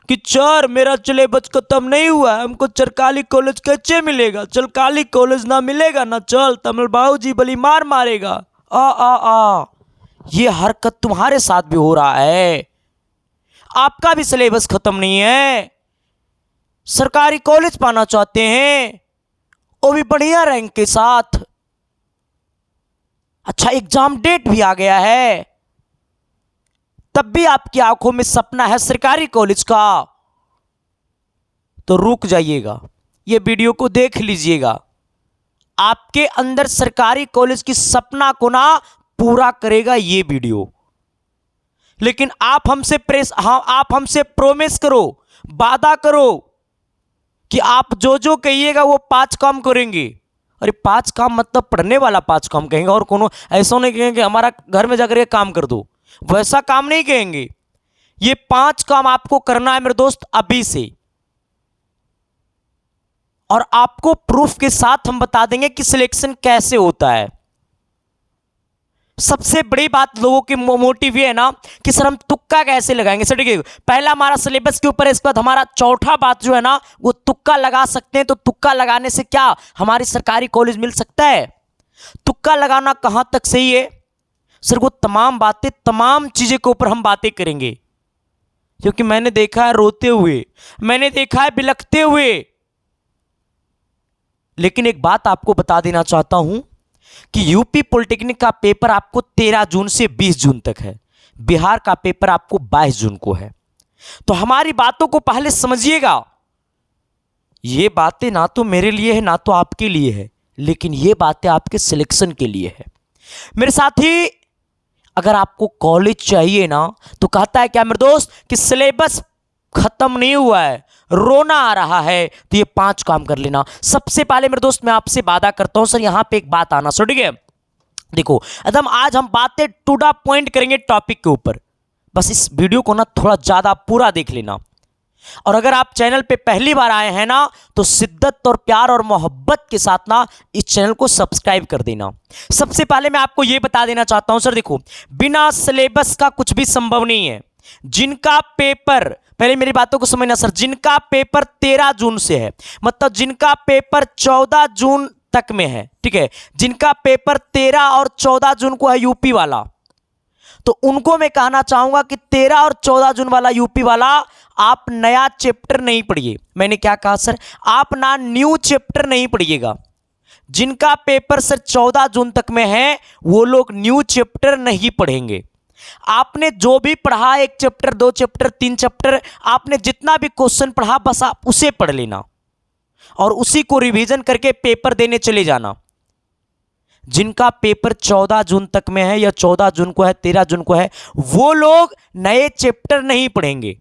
कि सर मेरा सिलेबस खत्म नहीं हुआ है, हमको सरकारी कॉलेज कैसे मिलेगा, सरकारी कॉलेज ना मिलेगा ना चल, तमिल बाबू जी बली मार मारेगा। आ ये हरकत तुम्हारे साथ भी हो रहा है। आपका भी सिलेबस खत्म नहीं है, सरकारी कॉलेज पाना चाहते हैं, वो भी बढ़िया रैंक के साथ। अच्छा एग्जाम डेट भी आ गया है, तब भी आपकी आंखों में सपना है सरकारी कॉलेज का। तो रुक जाइएगा, ये वीडियो को देख लीजिएगा, आपके अंदर सरकारी कॉलेज की सपना को ना पूरा करेगा ये वीडियो। लेकिन आप हमसे प्रोमिस करो, वादा करो कि आप जो जो कहिएगा वो 5 काम करेंगे। अरे 5 काम मतलब पढ़ने वाला 5 काम कहेंगे, और कोनो ऐसा नहीं कहेंगे हमारा घर में जाकर ये काम कर दो, वैसा काम नहीं कहेंगे। ये 5 काम आपको करना है मेरे दोस्त अभी से, और आपको प्रूफ के साथ हम बता देंगे कि सिलेक्शन कैसे होता है। सबसे बड़ी बात लोगों की मोटिव ये है ना कि सर हम तुक्का कैसे लगाएंगे। सर देखिए, पहला हमारा सिलेबस के ऊपर है, इसके बाद हमारा चौथा बात जो है ना वो तुक्का लगा सकते हैं। तो तुक्का लगाने से क्या हमारी सरकारी कॉलेज मिल सकता है? तुक्का लगाना कहां तक सही है सर? वो तमाम बातें, तमाम चीजें के ऊपर हम बातें करेंगे, क्योंकि मैंने देखा है रोते हुए, मैंने देखा है बिलखते हुए। लेकिन एक बात आपको बता देना चाहता हूं कि यूपी पॉलिटेक्निक का पेपर आपको 13 जून से 20 जून तक है, बिहार का पेपर आपको 22 जून को है। तो हमारी बातों को पहले समझिएगा। ये बातें ना तो मेरे लिए है ना तो आपके लिए है, लेकिन ये बातें आपके सिलेक्शन के लिए है। मेरे साथी, अगर आपको कॉलेज चाहिए ना तो कहता है क्या मेरे दोस्त कि सिलेबस खत्म नहीं हुआ है, रोना आ रहा है, तो ये 5 काम कर लेना। सबसे पहले मेरे दोस्त मैं आपसे वादा करता हूं सर, यहां पे एक बात आना सर, ठीक है? देखो एकदम आज हम बातें टू द पॉइंट करेंगे टॉपिक के ऊपर, बस इस वीडियो को ना थोड़ा ज्यादा पूरा देख लेना। और अगर आप चैनल पे पहली बार आए हैं ना तो शिद्दत और प्यार और मोहब्बत के साथ ना इस चैनल को सब्सक्राइब कर देना। सबसे पहले मैं आपको यह बता देना चाहता हूं सर, देखो बिना सिलेबस का कुछ भी संभव नहीं है। जिनका पेपर, पहले मेरी बातों को समझना सर, जिनका पेपर 13 जून से है, मतलब जिनका पेपर 14 जून तक में है, ठीक है, जिनका पेपर 13 और 14 जून को है यूपी वाला, तो उनको मैं कहना चाहूंगा कि 13 और 14 जून वाला यूपी वाला आप नया चैप्टर नहीं पढ़िए। मैंने क्या कहा सर? आप ना न्यू चैप्टर नहीं पढ़िएगा। जिनका पेपर सर 14 जून तक में है वो लोग न्यू चैप्टर नहीं पढ़ेंगे। आपने जो भी पढ़ा, 1 चैप्टर 2 चैप्टर 3 चैप्टर, आपने जितना भी क्वेश्चन पढ़ा बस आप उसे पढ़ लेना और उसी को रिवीजन करके पेपर देने चले जाना। जिनका पेपर 14 जून तक में है या 14 जून को है, 13 जून को है, वो लोग नए चैप्टर नहीं पढ़ेंगे।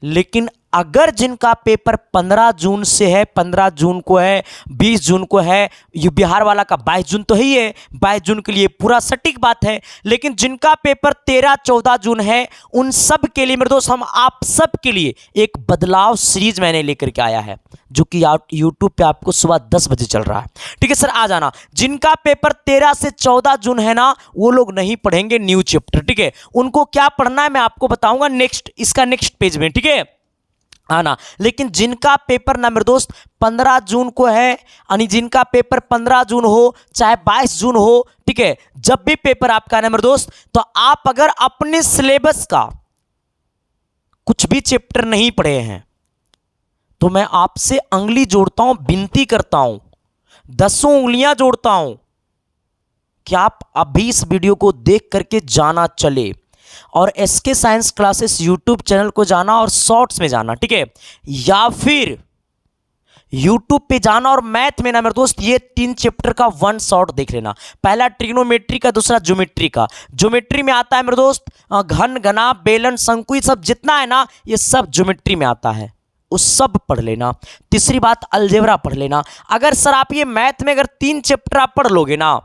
लेकिन अगर जिनका पेपर 15 जून से है, 15 जून को है, 20 जून को है, ये बिहार वाला का 22 जून तो ही है, 22 जून के लिए पूरा सटीक बात है, लेकिन जिनका पेपर 13-14 जून है उन सब के लिए मेरे दोस्त, हम आप सब के लिए एक बदलाव सीरीज मैंने लेकर के आया है, जो कि यूट्यूब पे आपको सुबह 10 बजे चल रहा है। ठीक है सर, आ जाना। जिनका पेपर 13 से 14 जून है ना वो लोग नहीं पढ़ेंगे न्यू चैप्टर, ठीक है? उनको क्या पढ़ना है मैं आपको बताऊंगा इसका नेक्स्ट पेज में, ठीक है? आना। लेकिन जिनका पेपर ना मेरे दोस्त 15 जून को है, यानी जिनका पेपर 15 जून हो चाहे 22 जून हो, ठीक है, जब भी पेपर आपका है ना मेरे दोस्त, तो आप अगर अपने सिलेबस का कुछ भी चैप्टर नहीं पढ़े हैं तो मैं आपसे अंगुली जोड़ता हूं, विनती करता हूं, 10 उंगलियां जोड़ता हूं कि आप अभी इस वीडियो को देख करके जाना चले और SK science classes YouTube channel को जाना और शॉर्ट्स में जाना, ठीक है? या फिर यूट्यूब पे जाना और मैथ में ना मेरे दोस्त ये 3 चैप्टर का 1 शॉर्ट देख लेना। पहला ट्रिग्नोमेट्री का, दूसरा ज्योमेट्री का। ज्योमेट्री में आता है मेरे दोस्त घन, घना, बेलन, शंकु, ये सब जितना है ना ये सब ज्योमेट्री में आता है, उस सब पढ़ लेना। तीसरी बात अलजेब्रा पढ़ लेना। अगर सर आप ये मैथ में अगर 3 चैप्टर आप पढ़ लोगे ना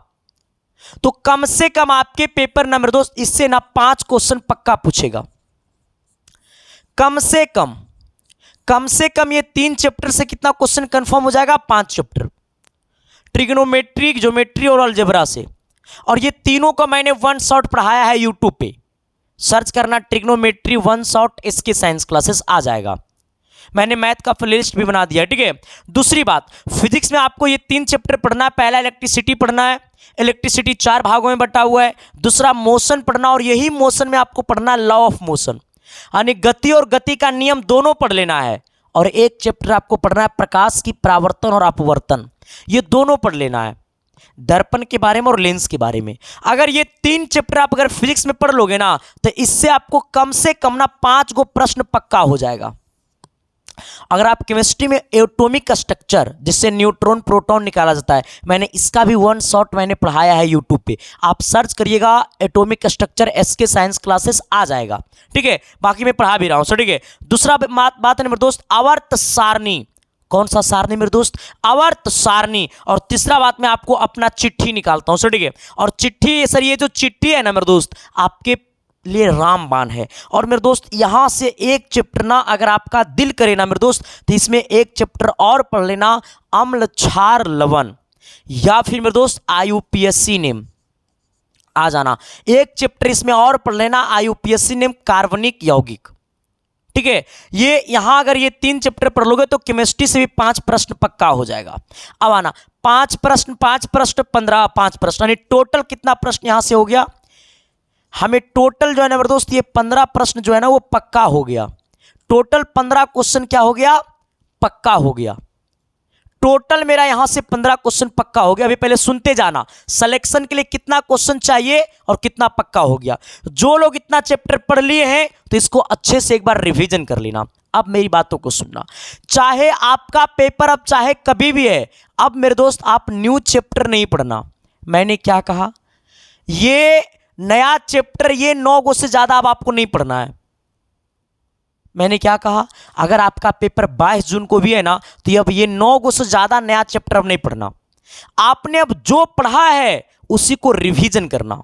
तो कम से कम आपके पेपर ना मेरे दोस्त इससे ना 5 क्वेश्चन पक्का पूछेगा। कम से कम ये 3 चैप्टर से कितना क्वेश्चन कंफर्म हो जाएगा? 5 चैप्टर, ट्रिग्नोमेट्री, ज्योमेट्री और अलजेब्रा से। और ये तीनों का मैंने 1 शॉट पढ़ाया है यूट्यूब पे, सर्च करना ट्रिग्नोमेट्री वन शॉट, इसके साइंस क्लासेस आ जाएगा। मैंने मैथ का प्लेलिस्ट भी बना दिया है, ठीक है। दूसरी बात, फिजिक्स में आपको ये 3 चैप्टर पढ़ना है। पहला इलेक्ट्रिसिटी पढ़ना है, इलेक्ट्रिसिटी 4 भागों में बटा हुआ है। दूसरा मोशन पढ़ना, और यही मोशन में आपको पढ़ना है लॉ ऑफ मोशन, यानी गति और गति का नियम दोनों पढ़ लेना है। और एक चैप्टर आपको पढ़ना है प्रकाश की परावर्तन और अपवर्तन, ये दोनों पढ़ लेना है, दर्पण के बारे में और लेंस के बारे में। अगर ये 3 चैप्टर आप अगर फिजिक्स में पढ़ लोगे ना, तो इससे आपको कम से कम ना 5 गो प्रश्न पक्का हो जाएगा। अगर आप केमिस्ट्री में एटॉमिक स्ट्रक्चर, जिससे न्यूट्रॉन प्रोटॉन निकाला जाता है, मैंने इसका भी वन शॉट मैंने पढ़ाया है यूट्यूब पे, आप सर्च करिएगा atomic structure, SK science classes आ जाएगा, ठीक है। बाकी मैं पढ़ा भी रहा हूं, ठीक है। दूसरा बात है मेरे दोस्त, आवर्त सारणी। कौन सा सारणी मेरे दोस्त? आवर्त सारणी। और तीसरा बात, मैं आपको अपना चिट्ठी निकालता हूं, ठीक है। और चिट्ठी सर, ये जो चिट्ठी है ना मेरे दोस्त, आपके लिए रामबाण है। और मेरे दोस्त यहां से एक चैप्टर ना, अगर आपका दिल करे ना मेरे दोस्त, तो इसमें एक चैप्टर और पढ़ लेना, अम्ल क्षार लवण, या फिर मेरे दोस्त IUPAC नेम आ जाना। एक चैप्टर इसमें और पढ़ लेना, IUPAC नेम कार्बनिक यौगिक, ठीक है। ये यहां अगर ये 3 चैप्टर पढ़ लोगे तो केमिस्ट्री से भी 5 प्रश्न पक्का हो जाएगा। अब आना 5 प्रश्न 15 5 प्रश्न, यानी टोटल कितना प्रश्न यहां से हो गया हमें? टोटल जो है ना मेरे दोस्त, ये 15 प्रश्न जो है ना वो पक्का हो गया। टोटल 15 क्वेश्चन क्या हो गया? पक्का हो गया। टोटल मेरा यहां से 15 क्वेश्चन पक्का हो गया। अभी पहले सुनते जाना, सिलेक्शन के लिए कितना क्वेश्चन चाहिए और कितना पक्का हो गया। जो लोग इतना चैप्टर पढ़ लिए हैं तो इसको अच्छे से एक बार रिवीजन कर लेना। अब मेरी बातों को सुनना, चाहे आपका पेपर अब चाहे कभी भी है, अब मेरे दोस्त आप न्यू चैप्टर नहीं पढ़ना। मैंने क्या कहा? ये नया चैप्टर, ये 9 गो से ज्यादा अब आपको नहीं पढ़ना है। मैंने क्या कहा? अगर आपका पेपर 22 जून को भी है ना, तो अब ये 9 गो से ज्यादा नया चैप्टर अब नहीं पढ़ना। आपने अब जो पढ़ा है उसी को रिवीजन करना।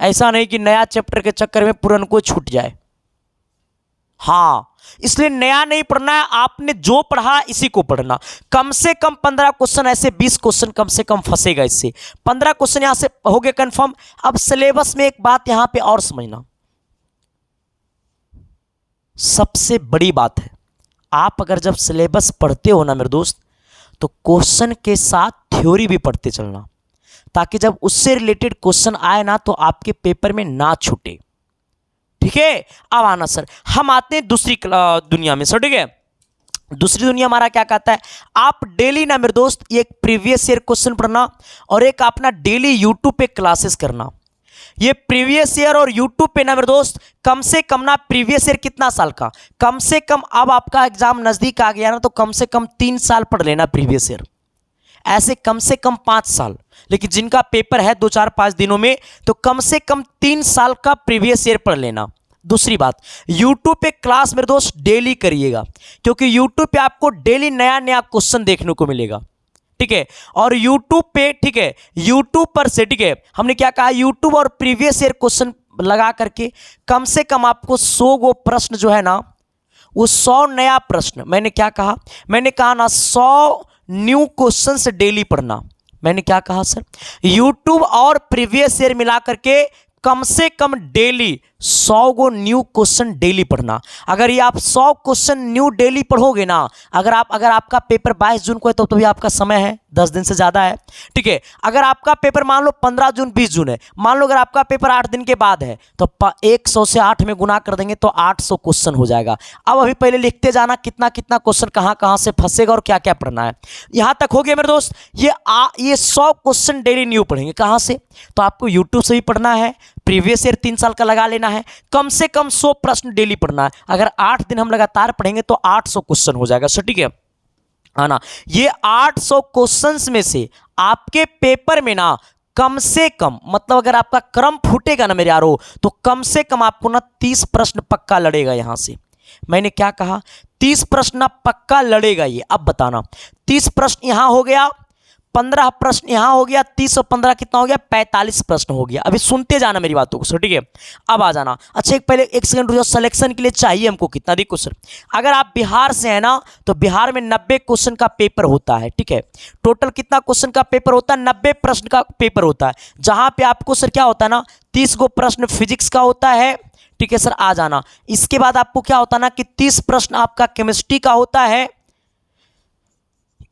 ऐसा नहीं कि नया चैप्टर के चक्कर में पुरान को छूट जाए। हाँ, इसलिए नया नहीं पढ़ना है, आपने जो पढ़ा इसी को पढ़ना। कम से कम 15 क्वेश्चन, ऐसे 20 क्वेश्चन कम से कम फंसेगा इससे। 15 क्वेश्चन यहां से हो गए कंफर्म। अब सिलेबस में एक बात यहां पे और समझना, सबसे बड़ी बात है, आप अगर जब सिलेबस पढ़ते हो ना मेरे दोस्त, तो क्वेश्चन के साथ थ्योरी भी पढ़ते चलना, ताकि जब उससे रिलेटेड क्वेश्चन आए ना तो आपके पेपर में ना छूटे, ठीक है। अब आना सर, हम आते हैं दूसरी दुनिया में सर, ठीक है। दूसरी दुनिया हमारा क्या कहता है? आप डेली ना मेरे दोस्त एक प्रीवियस ईयर क्वेश्चन पढ़ना और एक अपना डेली यूट्यूब पे क्लासेस करना। ये प्रीवियस ईयर और यूट्यूब पे ना मेरे दोस्त, कम से कम ना, प्रीवियस ईयर कितना साल का, कम से कम, अब आपका एग्जाम नजदीक आ गया ना, तो कम से कम 3 साल पढ़ लेना प्रीवियस ईयर, ऐसे कम से कम 5 साल। लेकिन जिनका पेपर है 2-4-5 दिनों में, तो कम से कम 3 साल का प्रीवियस ईयर पढ़ लेना। दूसरी बात, YouTube पे क्लास मेरे दोस्त डेली करिएगा, क्योंकि YouTube पे आपको डेली नया नया क्वेश्चन देखने को मिलेगा, ठीक है। और YouTube पे, ठीक है, YouTube पर से, ठीक है, हमने क्या कहा, YouTube और प्रीवियस ईयर क्वेश्चन लगा करके कम से कम आपको 100 गो प्रश्न जो है ना, वो 100 नया प्रश्न, मैंने क्या कहा? मैंने कहा ना 100 न्यू क्वेश्चंस डेली पढ़ना। मैंने क्या कहा सर? YouTube और प्रीवियस ईयर मिला करके कम से कम डेली 100 गो न्यू क्वेश्चन डेली पढ़ना। अगर ये आप 100 क्वेश्चन न्यू डेली पढ़ोगे ना, अगर आपका पेपर 22 जून को है तो भी आपका समय है, 10 दिन से ज़्यादा है, ठीक है। अगर आपका पेपर मान लो 15 जून 20 जून है, मान लो अगर आपका पेपर 8 दिन के बाद है, तो 100 से 8 में गुना कर देंगे तो 800 क्वेश्चन हो जाएगा। अब अभी पहले लिखते जाना कितना कितना क्वेश्चन कहाँ से फंसेगा और क्या क्या पढ़ना है। यहाँ तक हो गया मेरे दोस्त। ये 100 क्वेश्चन डेली न्यू पढ़ेंगे। कहाँ से? तो आपको यूट्यूब से भी पढ़ना है, प्रीवियस ईयर 3 साल का लगा लेना है, कम से कम 100 प्रश्न डेली पढ़ना है। अगर 8 दिन हम लगातार पढ़ेंगे तो 800 क्वेश्चन हो जाएगा सर, ठीक है ना। ये 800 क्वेश्चंस में से आपके पेपर में ना कम से कम, मतलब अगर आपका क्रम फूटेगा ना मेरे यारो, तो कम से कम आपको ना 30 प्रश्न पक्का लड़ेगा यहां से। मैंने क्या कहा? 30 प्रश्न पक्का लड़ेगा ये। अब बताना, 30 प्रश्न यहां हो गया, 15 प्रश्न यहाँ हो गया, 30 और 15 कितना हो गया, 45 प्रश्न हो गया। अभी सुनते जाना मेरी बातों को सर, ठीक है। अब आ जाना। अच्छा पहले एक सेकंड रुको, सिलेक्शन के लिए चाहिए हमको कितना, देखो सर अगर आप बिहार से है ना तो बिहार में 90 क्वेश्चन का पेपर होता है, ठीक है। टोटल कितना क्वेश्चन का पेपर होता है, 90 प्रश्न का पेपर होता है, जहां पे आपको सर क्या होता है ना 30 गो प्रश्न फिजिक्स का होता है, ठीक है सर। आ जाना। इसके बाद आपको क्या होता है ना कि 30 प्रश्न आपका केमिस्ट्री का होता है।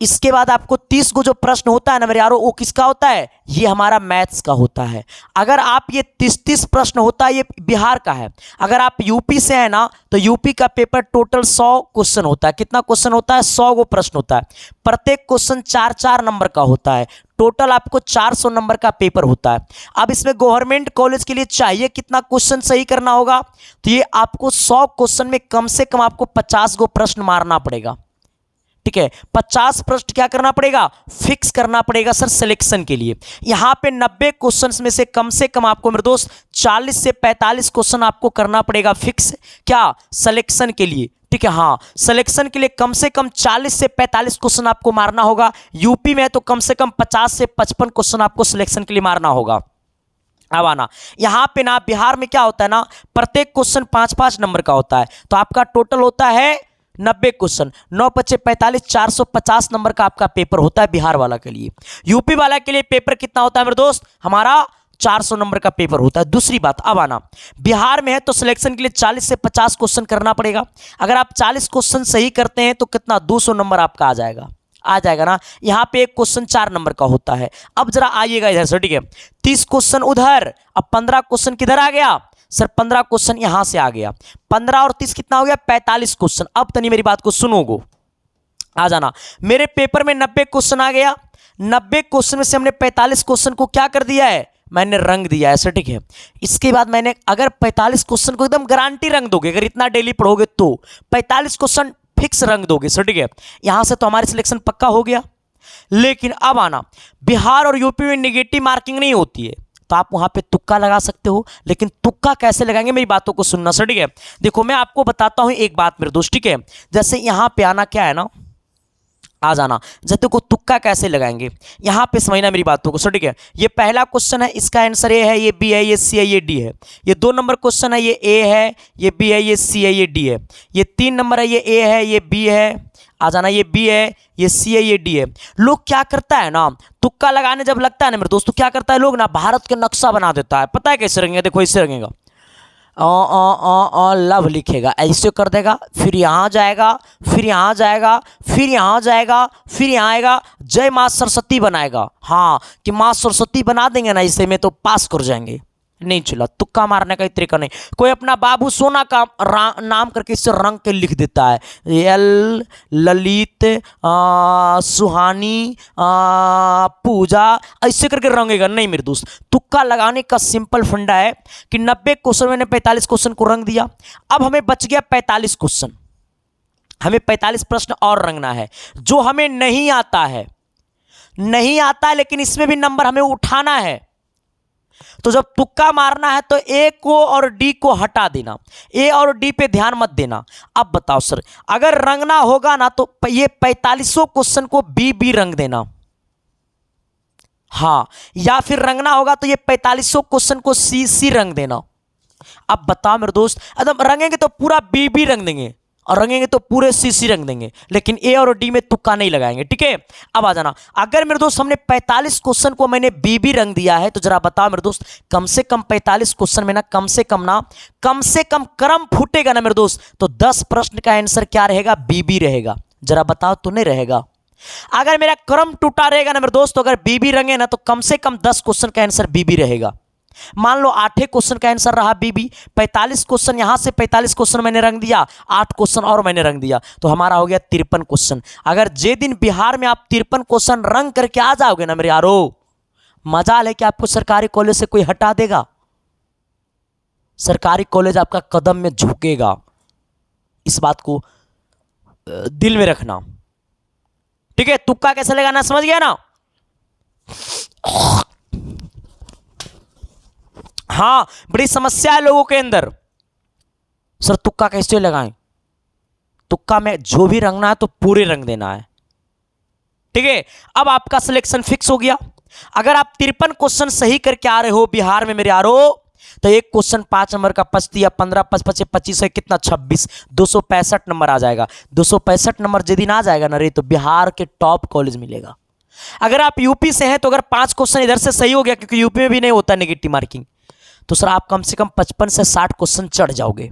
इसके बाद आपको 30 को जो प्रश्न होता है ना मेरे यारों, वो किसका होता है, ये हमारा मैथ्स का होता है। अगर आप ये 30 प्रश्न होता है, ये बिहार का है। अगर आप यूपी से है ना तो यूपी का पेपर टोटल 100 क्वेश्चन होता है। कितना क्वेश्चन होता है, 100 गो प्रश्न होता है। प्रत्येक क्वेश्चन 4-4 नंबर का होता है। टोटल आपको 400 नंबर का पेपर होता है। अब इसमें गवर्नमेंट कॉलेज के लिए चाहिए कितना क्वेश्चन सही करना होगा, तो ये आपको 100 क्वेश्चन में कम से कम आपको 50 गो प्रश्न मारना पड़ेगा, ठीक है। 50 प्रश्न क्या करना पड़ेगा, फिक्स करना पड़ेगा सर सिलेक्शन के लिए। यहां पे 90 क्वेश्चंस में से कम आपको मेरे दोस्त 40 से 45 क्वेश्चन आपको करना पड़ेगा फिक्स, क्या सिलेक्शन के लिए, ठीक है। हाँ सिलेक्शन के लिए कम से कम 40 से 45 क्वेश्चन आपको मारना होगा। यूपी में तो कम से कम 50 से 55 क्वेश्चन आपको सिलेक्शन के लिए मारना होगा। अब आना। यहां पे ना बिहार में क्या होता है ना, प्रत्येक क्वेश्चन 5-5 नंबर का होता है, तो आपका टोटल होता है 90 क्वेश्चन, 9×5=45, 450 नंबर का आपका पेपर होता है बिहार वाला के लिए। यूपी वाला के लिए पेपर कितना होता है मेरे दोस्त, हमारा 400 नंबर का पेपर होता है। दूसरी बात, अब आना। बिहार में है तो सिलेक्शन के लिए 40 से 50 क्वेश्चन करना पड़ेगा। अगर आप 40 क्वेश्चन सही करते हैं तो कितना 200 नंबर आपका आ जाएगा ना। यहां पे एक क्वेश्चन 4 नंबर का होता है। अब जरा आइएगा इधर से, ठीक है। 30 क्वेश्चन उधर, अब 15 क्वेश्चन किधर आ गया सर, 15 क्वेश्चन यहां से आ गया। 15 और 30 कितना हो गया, 45 क्वेश्चन। अब तनी मेरी बात को सुनोगो, आ जाना। मेरे पेपर में 90 क्वेश्चन आ गया। 90 क्वेश्चन में से हमने 45 क्वेश्चन को क्या कर दिया है, मैंने रंग दिया है सर, ठीक है। इसके बाद मैंने अगर 45 क्वेश्चन को एकदम गारंटी रंग दोगे, अगर इतना डेली पढ़ोगे तो 45 क्वेश्चन फिक्स रंग दोगे सर, ठीक है। यहां से तो हमारी सिलेक्शन पक्का हो गया। लेकिन अब आना, बिहार और यूपी में निगेटिव मार्किंग नहीं होती है, तो आप वहां पे तुक्का लगा सकते हो। लेकिन तुक्का कैसे लगाएंगे, मेरी बातों को सुनना सर, ठीक है। देखो मैं आपको बताता हूं एक बात मेरे दोस्त, ठीक है। जैसे यहां पे आना, क्या है ना, आ जाना। जैसे को तुक्का कैसे लगाएंगे, यहां पे समझना मेरी बातों को सर, ठीक है। ये पहला क्वेश्चन है, इसका आंसर ए है, ये बी है, ये सी है, ये डी है। ये 2 नंबर क्वेश्चन है, ये ए है, ये बी है, ये सी है, ये डी है। ये 3 नंबर है, ये ए है, ये बी है, आ जाना, ये बी है, ये सी है, ये डी है। लोग क्या करता है ना, तुक्का लगाने जब लगता है ना मेरे दोस्तों, क्या करता है लोग ना, भारत के नक्शा बना देता है। पता है कैसे रंगेगा, देखो ऐसे रंगेगा, लव लिखेगा, ऐसे कर देगा, फिर यहाँ जाएगा, फिर यहाँ जाएगा, फिर यहाँ जाएगा, फिर यहाँ आएगा, जय माँ सरस्वती बनाएगा। हाँ कि माँ सरस्वती बना देंगे ना इसे में तो पास कर जाएंगे। नहीं चला, तुक्का मारने का तरीका नहीं। कोई अपना बाबू सोना का नाम करके इससे रंग के लिख देता है, एल ललित सुहानी पूजा, ऐसे करके रंगेगा। नहीं मेरे दोस्त, तुक्का लगाने का सिंपल फंडा है कि 90 क्वेश्चन मैंने 45 क्वेश्चन को रंग दिया। अब हमें बच गया 45 क्वेश्चन, हमें 45 प्रश्न और रंगना है जो हमें नहीं आता है, लेकिन इसमें भी नंबर हमें उठाना है। तो जब तुक्का मारना है तो ए को और डी को हटा देना, ए और डी पे ध्यान मत देना। अब बताओ सर, अगर रंगना होगा ना तो ये 45 क्वेश्चन को बी रंग देना, हाँ, या फिर रंगना होगा तो ये 45 क्वेश्चन को सी रंग देना। अब बताओ मेरे दोस्त, एकदम रंगेंगे तो पूरा बी रंग देंगे और रंगेंगे तो पूरे सी रंग देंगे, लेकिन ए और डी में तुक्का नहीं लगाएंगे, ठीक है। अब आ जाना। अगर मेरे दोस्त हमने 45 क्वेश्चन को मैंने बी रंग दिया है तो जरा बताओ मेरे दोस्त, कम से कम 45 क्वेश्चन में ना कम से कम क्रम फूटेगा ना मेरे दोस्त, तो 10 प्रश्न का आंसर क्या रहेगा, बी रहेगा। जरा बताओ तो नहीं रहेगा। अगर मेरा क्रम टूटा रहेगा ना मेरे दोस्त, तो अगर बी रंगे ना तो कम से कम 10 क्वेश्चन का आंसर बी रहेगा। मान लो 8 क्वेश्चन का आंसर रहा बी, 45 क्वेश्चन यहां से 45 क्वेश्चन मैंने रंग दिया, 8 क्वेश्चन और मैंने रंग दिया, तो हमारा हो गया 53 क्वेश्चन। अगर जे दिन बिहार में आप 53 क्वेश्चन रंग करके आ जाओगे ना मेरे यारो, मजाल है कि आपको सरकारी कॉलेज से कोई हटा देगा, सरकारी कॉलेज आपका कदम में झुकेगा। इस बात को दिल में रखना, ठीक है। तुक्का कैसे लगाना समझ गया ना। हाँ, बड़ी समस्या है लोगों के अंदर, सर तुक्का कैसे लगाएं। तुक्का में जो भी रंगना है तो पूरे रंग देना है, ठीक है, अब आपका सिलेक्शन फिक्स हो गया। अगर आप 53 क्वेश्चन सही करके आ रहे हो बिहार में मेरे यारो, तो एक क्वेश्चन 5 नंबर का 25 या 15 5 25 है कितना 26, 265 नंबर आ जाएगा। 265 नंबर यदि ना जाएगा ना रे, तो बिहार के टॉप कॉलेज मिलेगा। अगर आप यूपी से हैं तो अगर 5 क्वेश्चन इधर से सही हो गया, क्योंकि यूपी में भी नहीं होता नेगेटिव मार्किंग, तो सर आप कम से कम 55 से 60 क्वेश्चन चढ़ जाओगे।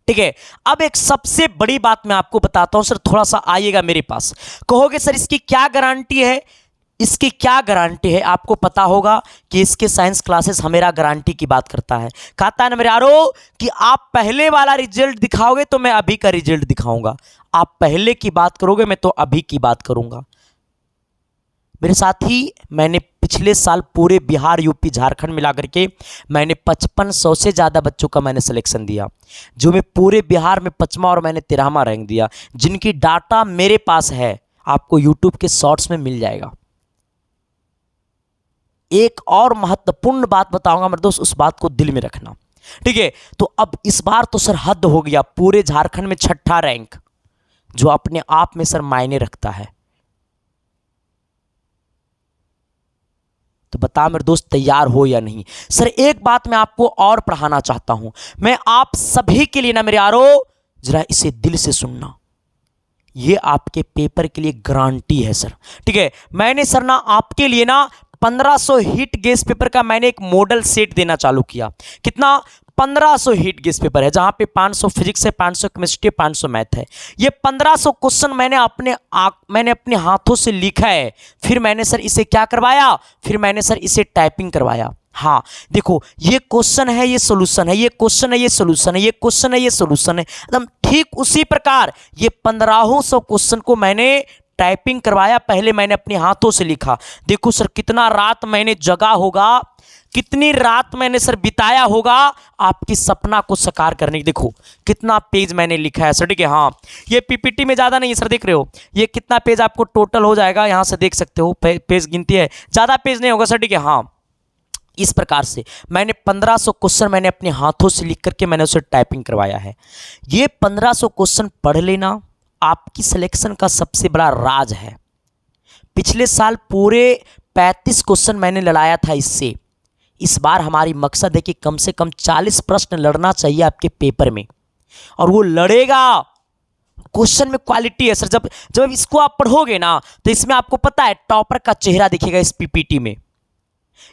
ठीक है, अब एक सबसे बड़ी बात मैं आपको बताता हूं सर, थोड़ा सा आइएगा मेरे पास। कहोगे सर इसकी क्या गारंटी है, इसकी क्या गारंटी है? आपको पता होगा कि इसके साइंस क्लासेस हमेरा गारंटी की बात करता है। कहता है ना मेरे यारो कि आप पहले वाला रिजल्ट दिखाओगे तो मैं अभी का रिजल्ट दिखाऊंगा, आप पहले की बात करोगे मैं तो अभी की बात करूंगा। मेरे साथी, मैंने पिछले साल पूरे बिहार यूपी झारखंड मिला करके मैंने 5500 से ज़्यादा बच्चों का मैंने सिलेक्शन दिया, जो मैं पूरे बिहार में 5वां और मैंने 13वां रैंक दिया, जिनकी डाटा मेरे पास है, आपको यूट्यूब के शॉर्ट्स में मिल जाएगा। एक और महत्वपूर्ण बात बताऊंगा मेरे दोस्त, उस बात को दिल में रखना। ठीक है, तो अब इस बार तो सर हद हो गया, पूरे झारखंड में 6ठा रैंक, जो अपने आप में सर मायने रखता है। तो बता मेरे दोस्त तैयार हो या नहीं? सर एक बात मैं आपको और पढ़ाना चाहता हूं, मैं आप सभी के लिए ना मेरे यारो, जरा इसे दिल से सुनना, ये आपके पेपर के लिए गारंटी है सर। ठीक है, मैंने सर ना आपके लिए ना 1500 हिट गेस पेपर का मैंने एक मॉडल सेट देना चालू किया। कितना? 1500 हिट गेस पेपर है, जहां पे 500 फिजिक्स है, 500 केमिस्ट्री, 500 मैथ है। ये 1500 क्वेश्चन मैंने अपने हाथों से लिखा है, फिर मैंने सर इसे क्या करवाया, फिर मैंने सर इसे टाइपिंग करवाया। हाँ देखो, ये क्वेश्चन है, ये सॉल्यूशन है, ये क्वेश्चन है, ये सॉल्यूशन है, ये क्वेश्चन है, ये सॉल्यूशन है, एकदम ठीक उसी प्रकार ये 1500 क्वेश्चन को मैंने टाइपिंग करवाया। पहले मैंने अपने हाथों से लिखा। देखो सर कितना रात मैंने जगा होगा, कितनी रात मैंने सर बिताया होगा आपकी सपना को साकार करने की। देखो कितना पेज मैंने लिखा है सर। ठीक है, हाँ ये पीपीटी में ज़्यादा नहीं है सर, देख रहे हो ये कितना पेज आपको टोटल हो जाएगा, यहाँ से देख सकते हो पेज गिनती है, ज़्यादा पेज नहीं होगा सर। ठीक है, हाँ इस प्रकार से मैंने 1500 क्वेश्चन मैंने अपने हाथों से लिख करके मैंने उसे टाइपिंग करवाया है। ये 1500 क्वेश्चन पढ़ लेना आपकी सिलेक्शन का सबसे बड़ा राज है। पिछले साल पूरे 35 क्वेश्चन मैंने लड़ाया था इससे। इस बार हमारी मकसद है कि कम से कम 40 प्रश्न लड़ना चाहिए आपके पेपर में, और वो लड़ेगा। क्वेश्चन में क्वालिटी है सर। जब इसको आप पढ़ोगे ना, तो इसमें आपको पता है टॉपर का चेहरा दिखेगा इस पीपीटी में।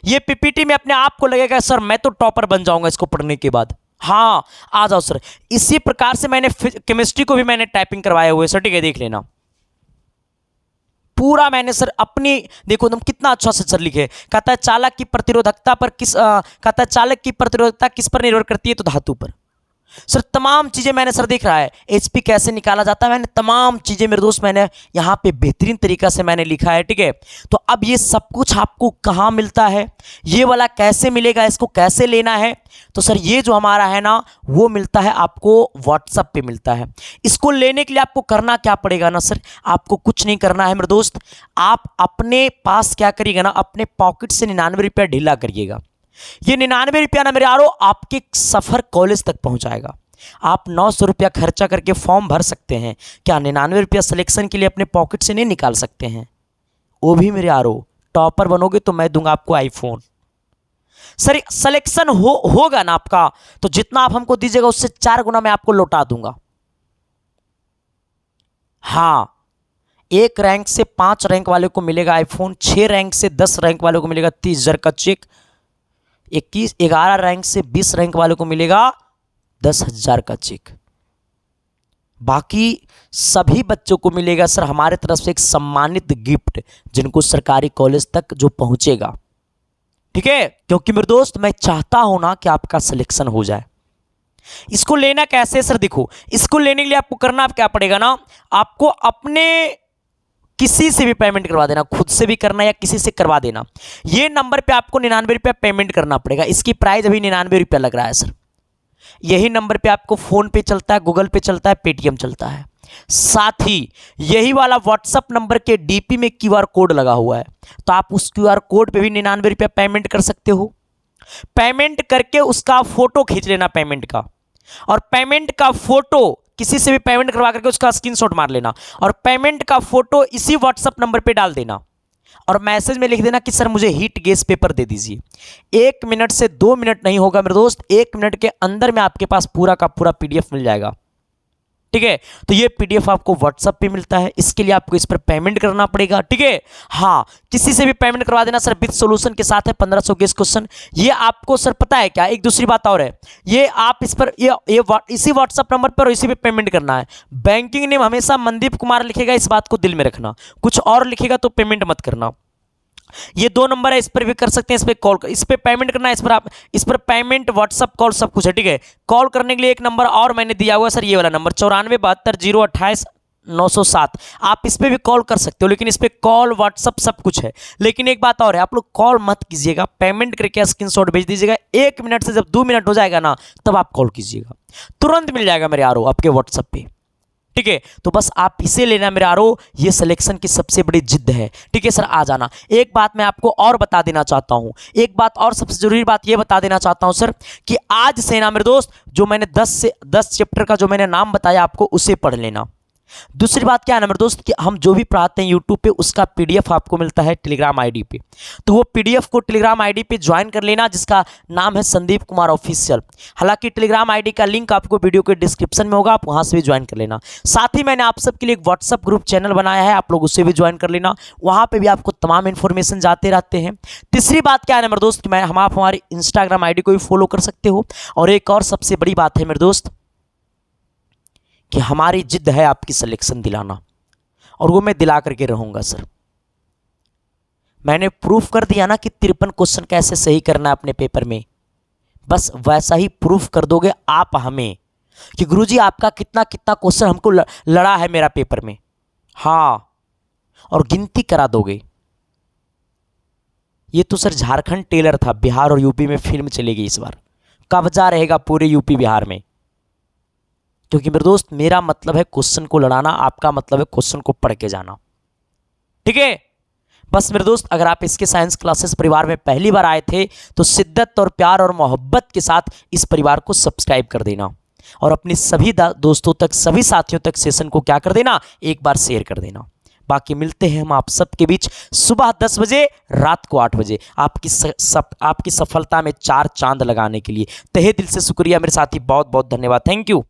ये पीपीटी में अपने आप को लगेगा सर मैं तो टॉपर बन जाऊंगा इसको पढ़ने के बाद। हाँ आ जाओ सर। इसी प्रकार से मैंने केमिस्ट्री को भी मैंने टाइपिंग करवाए हुए सर। ठीक है, देख लेना पूरा मैंने सर अपनी, देखो तुम कितना अच्छा से सर लिखे। कहता है चालक की प्रतिरोधकता पर कहता है चालक की प्रतिरोधकता किस पर निर्भर करती है, तो धातु पर। सर तमाम चीज़ें मैंने सर देख रहा है, एचपी कैसे निकाला जाता है, मैंने तमाम चीज़ें मेरे दोस्त मैंने यहाँ पे बेहतरीन तरीका से मैंने लिखा है। ठीक है, तो अब ये सब कुछ आपको कहाँ मिलता है, ये वाला कैसे मिलेगा, इसको कैसे लेना है, तो सर ये जो हमारा है ना वो मिलता है आपको व्हाट्सएप पे मिलता है। इसको लेने के लिए आपको करना क्या पड़ेगा ना सर, आपको कुछ नहीं करना है मेरे दोस्त। आप अपने पास क्या करिएगा ना, अपने पॉकेट से 99 रुपया ढीला करिएगा। ये 99 रुपया ना मेरे यारो आपके सफ़र कॉलेज तक पहुंचाएगा। आप 900 रुपया खर्चा करके फॉर्म भर सकते हैं, क्या 99 रुपया सिलेक्शन के लिए अपने पॉकेट से नहीं निकाल सकते हैं? वो भी मेरे यारो टॉपर बनोगे तो मैं दूंगा आपको आईफोन। सर सिलेक्शन होगा ना आपका, तो जितना आप हमको दीजिएगा उससे 4 गुना मैं आपको लौटा दूंगा। हाँ, 1 रैंक से 5 रैंक वाले को मिलेगा आईफोन, 6 रैंक से 10 रैंक वाले को मिलेगा 30,000 का चेक, 11 रैंक से 20 रैंक वाले को मिलेगा 10,000 का चेक। बाकी सभी बच्चों को मिलेगा सर हमारे तरफ से एक सम्मानित गिफ्ट, जिनको सरकारी कॉलेज तक जो पहुंचेगा। ठीक है, क्योंकि मेरे दोस्त मैं चाहता हूं ना कि आपका सिलेक्शन हो जाए। इसको लेना कैसे सर, देखो इसको लेने के लिए आपको करना क्या पड़ेगा ना, आपको अपने किसी से भी पेमेंट करवा देना, खुद से भी करना या किसी से करवा देना। ये नंबर पे आपको 99 रुपया पेमेंट करना पड़ेगा। इसकी प्राइस अभी 99 रुपया लग रहा है सर। यही नंबर पे आपको फोन पे चलता है, गूगल पे चलता है, पेटीएम चलता है। साथ ही यही वाला व्हाट्सएप नंबर के डीपी में क्यूआर कोड लगा हुआ है, तो आप उस क्यूआर कोड पे भी 99 रुपया पेमेंट कर सकते हो। पेमेंट करके उसका फोटो खींच लेना पेमेंट का, और पेमेंट का फोटो किसी से भी पेमेंट करवा करके उसका स्क्रीनशॉट मार लेना और पेमेंट का फोटो इसी व्हाट्सएप नंबर पे डाल देना और मैसेज में लिख देना कि सर मुझे हीट गैस पेपर दे दीजिए। 1 मिनट से 2 मिनट नहीं होगा मेरे दोस्त, 1 मिनट के अंदर में आपके पास पूरा का पूरा पीडीएफ मिल जाएगा। ठीक है, तो ये पीडीएफ आपको व्हाट्सएप पे मिलता है, इसके लिए आपको इस पर पेमेंट करना पड़ेगा। ठीक है, हाँ, किसी से भी पेमेंट करवा देना सर, विद सॉल्यूशन के साथ है 1500 गेस क्वेश्चन। ये आपको सर पता है क्या, एक दूसरी बात और है, ये आप इस पर ये इसी व्हाट्सएप नंबर पर इसी पे पेमेंट करना है। बैंकिंग नेम हमेशा मनदीप कुमार लिखेगा, इस बात को दिल में रखना, कुछ और लिखेगा तो पेमेंट मत करना। ये 2 नंबर है, इस पर भी कर सकते हैं, इस पर कॉल, इस पर पेमेंट करना है, इस पर आप, इस पर पेमेंट व्हाट्सअप कॉल सब कुछ है। ठीक है, कॉल करने के लिए एक नंबर और मैंने दिया हुआ है सर, ये वाला नंबर 9472082907, आप इस पर भी कॉल कर सकते हो, लेकिन इस पर कॉल व्हाट्सअप सब कुछ है। लेकिन एक बात और है, आप लोग कॉल मत कीजिएगा, पेमेंट करके स्क्रीनशॉट भेज दीजिएगा। 1 मिनट से जब 2 मिनट हो जाएगा ना, तब आप कॉल कीजिएगा, तुरंत मिल जाएगा मेरे यारो आपके व्हाट्सएप पे। ठीक है, तो बस आप इसे लेना मेरे यारो, ये सिलेक्शन की सबसे बड़ी जिद है। ठीक है सर, आ जाना। एक बात मैं आपको और बता देना चाहता हूं, एक बात और सबसे जरूरी बात ये बता देना चाहता हूं सर, कि आज से ना मेरे दोस्त, जो मैंने 10 चैप्टर का जो मैंने नाम बताया आपको, उसे पढ़ लेना। दूसरी बात क्या है ना मेरे दोस्त, कि हम जो भी पढ़ाते हैं यूट्यूब पे, उसका पीडीएफ आपको मिलता है टेलीग्राम आईडी पे, तो वो पीडीएफ को टेलीग्राम आईडी पे ज्वाइन कर लेना, जिसका नाम है संदीप कुमार ऑफिशियल। हालांकि टेलीग्राम आईडी का लिंक आपको वीडियो के डिस्क्रिप्शन में होगा, आप वहां से भी ज्वाइन कर लेना। साथ ही मैंने आप सबके लिए एक व्हाट्सअप ग्रुप चैनल बनाया है, आप लोग उसे भी ज्वाइन कर लेना, वहां पर भी आपको तमाम इन्फॉर्मेशन जाते रहते हैं। तीसरी बात क्या है ना मेरे दोस्त, कि हम आप हमारी इंस्टाग्राम आईडी को भी फॉलो कर सकते हो। और एक और सबसे बड़ी बात है मेरे दोस्त, कि हमारी जिद है आपकी सिलेक्शन दिलाना, और वो मैं दिला करके रहूंगा सर। मैंने प्रूफ कर दिया ना कि 53 क्वेश्चन कैसे सही करना है अपने पेपर में, बस वैसा ही प्रूफ कर दोगे आप हमें कि गुरुजी आपका कितना कितना क्वेश्चन हमको लड़ा है मेरा पेपर में, हाँ, और गिनती करा दोगे। ये तो सर झारखंड टेलर था, बिहार और यूपी में फिल्म चलेगी इस बार, कब्जा रहेगा पूरे यूपी बिहार में। क्योंकि मेरे दोस्त, मेरा मतलब है क्वेश्चन को लड़ाना, आपका मतलब है क्वेश्चन को पढ़ के जाना। ठीक है, बस मेरे दोस्त, अगर आप इसके साइंस क्लासेस परिवार में पहली बार आए थे, तो शिद्दत और प्यार और मोहब्बत के साथ इस परिवार को सब्सक्राइब कर देना, और अपने सभी दोस्तों तक, सभी साथियों तक सेशन को क्या कर देना, एक बार शेयर कर देना। बाकी मिलते हैं हम आप सबके बीच सुबह 10 बजे, रात को 8 बजे, आपकी सफलता में 4 चांद लगाने के लिए। तहे दिल से शुक्रिया मेरे साथी, बहुत बहुत धन्यवाद, थैंक यू।